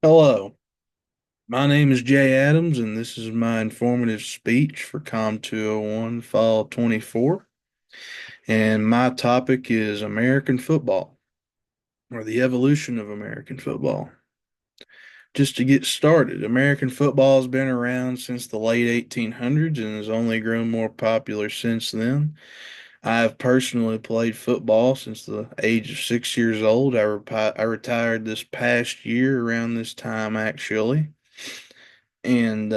Hello, my name is Jay Adams, and this is my informative speech for COM 201 Fall 24. And my topic is American football, or the evolution of American football. Just to get started, American football has been around since the late 1800s and has only grown more popular since then. I have personally played football since the age of 6 years old. I retired this past year around this time, actually. And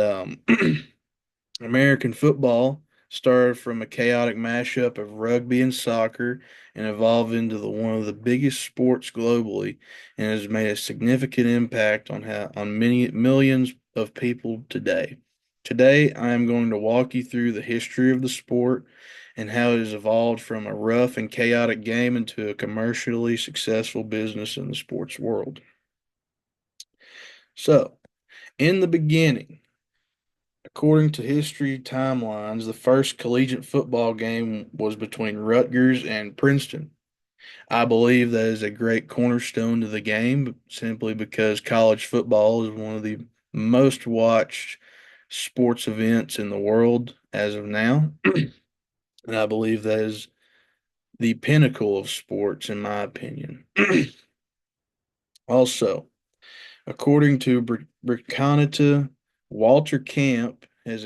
American football started from a chaotic mashup of rugby and soccer and evolved into one of the biggest sports globally and has made a significant impact on many millions of people today. Today, I am going to walk you through the history of the sport and how it has evolved from a rough and chaotic game into a commercially successful business in the sports world. So, in the beginning, according to history timelines, the first collegiate football game was between Rutgers and Princeton. I believe that is a great cornerstone to the game simply because college football is one of the most watched sports events in the world as of now. And I believe that is the pinnacle of sports, in my opinion. Also, according to Britannica, Walter Camp has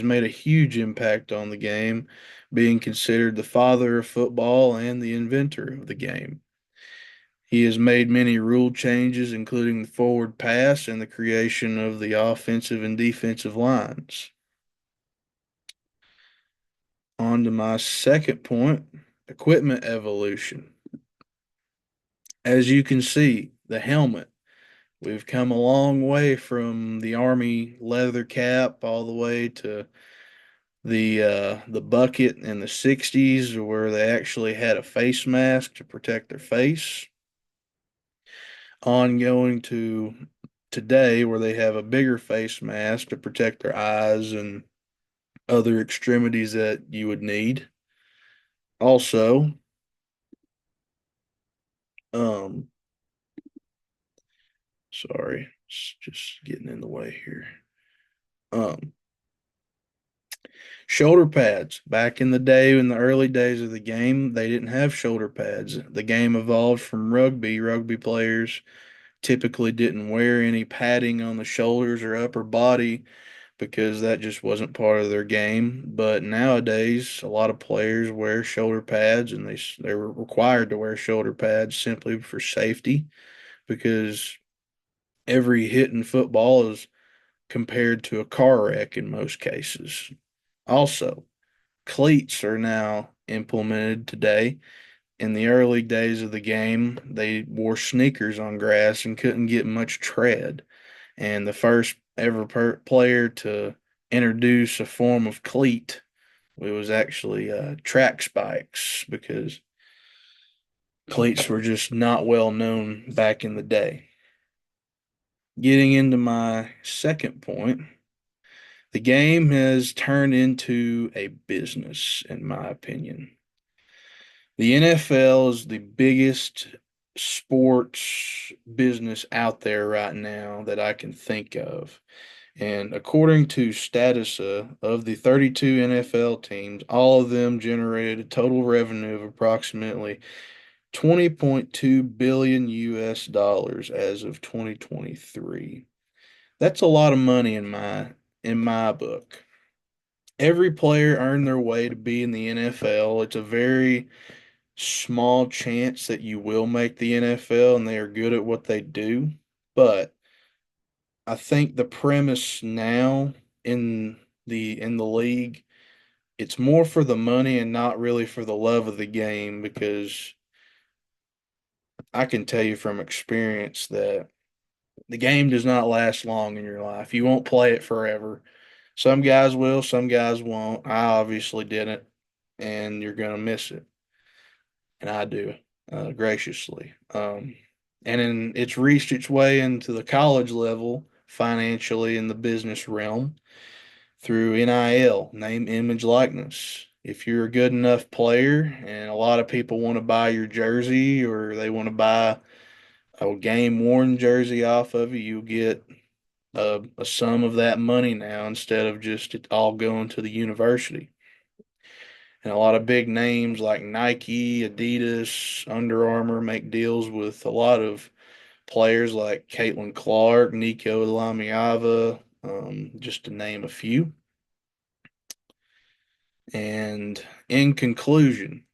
made a huge impact on the game, being considered the father of football and the inventor of the game. He has made many rule changes, including the forward pass and the creation of the offensive and defensive lines. On to my second point, equipment evolution. As you can see, the helmet. We've come a long way from the Army leather cap all the way to the bucket in the 60s where they actually had a face mask to protect their face. Ongoing to today where they have a bigger face mask to protect their eyes and other extremities that you would need. Also, um, sorry, it's just getting in the way here. Um, Shoulder pads. Back in the day, in the early days of the game, they didn't have shoulder pads. The game evolved from rugby. Rugby players typically didn't wear any padding on the shoulders or upper body because that just wasn't part of their game. But nowadays, a lot of players wear shoulder pads and they're required to wear shoulder pads simply for safety because every hit in football is compared to a car wreck in most cases. Also, cleats are now implemented today. In the early days of the game, they wore sneakers on grass and couldn't get much tread. And the first ever player to introduce a form of cleat, it was actually track spikes because cleats were just not well known back in the day. Getting into my second point, the game has turned into a business, in my opinion. The NFL is the biggest sports business out there right now that I can think of. And according to Statista, of the 32 NFL teams, all of them generated a total revenue of approximately 20.2 billion US dollars as of 2023. That's a lot of money in my book. Every player earned their way to be in the NFL. It's a very small chance that you will make the NFL and they are good at what they do. But I think the premise now in the league, it's more for the money and not really for the love of the game because I can tell you from experience that the game does not last long in your life. You won't play it forever. Some guys will, some guys won't. I obviously didn't, and you're gonna miss it. And I do, graciously. And then it's reached its way into the college level financially in the business realm through NIL, name, image, likeness. If you're a good enough player and a lot of people want to buy your jersey or they want to buy a game worn jersey off of you, you'll get a sum of that money now instead of just it all going to the university. And a lot of big names like Nike, Adidas, Under Armour make deals with a lot of players like Caitlin Clark, Nico Lamiava, just to name a few. And in conclusion,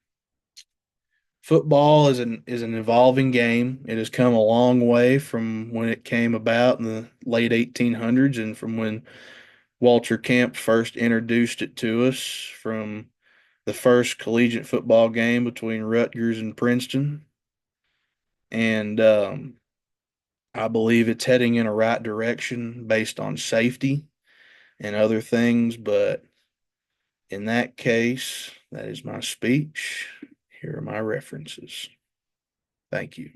football is an evolving game. It has come a long way from when it came about in the late 1800s and from when Walter Camp first introduced it to us, from the first collegiate football game between Rutgers and Princeton. And I believe it's heading in a right direction based on safety and other things. But in that case, that is my speech. Here are my references. Thank you.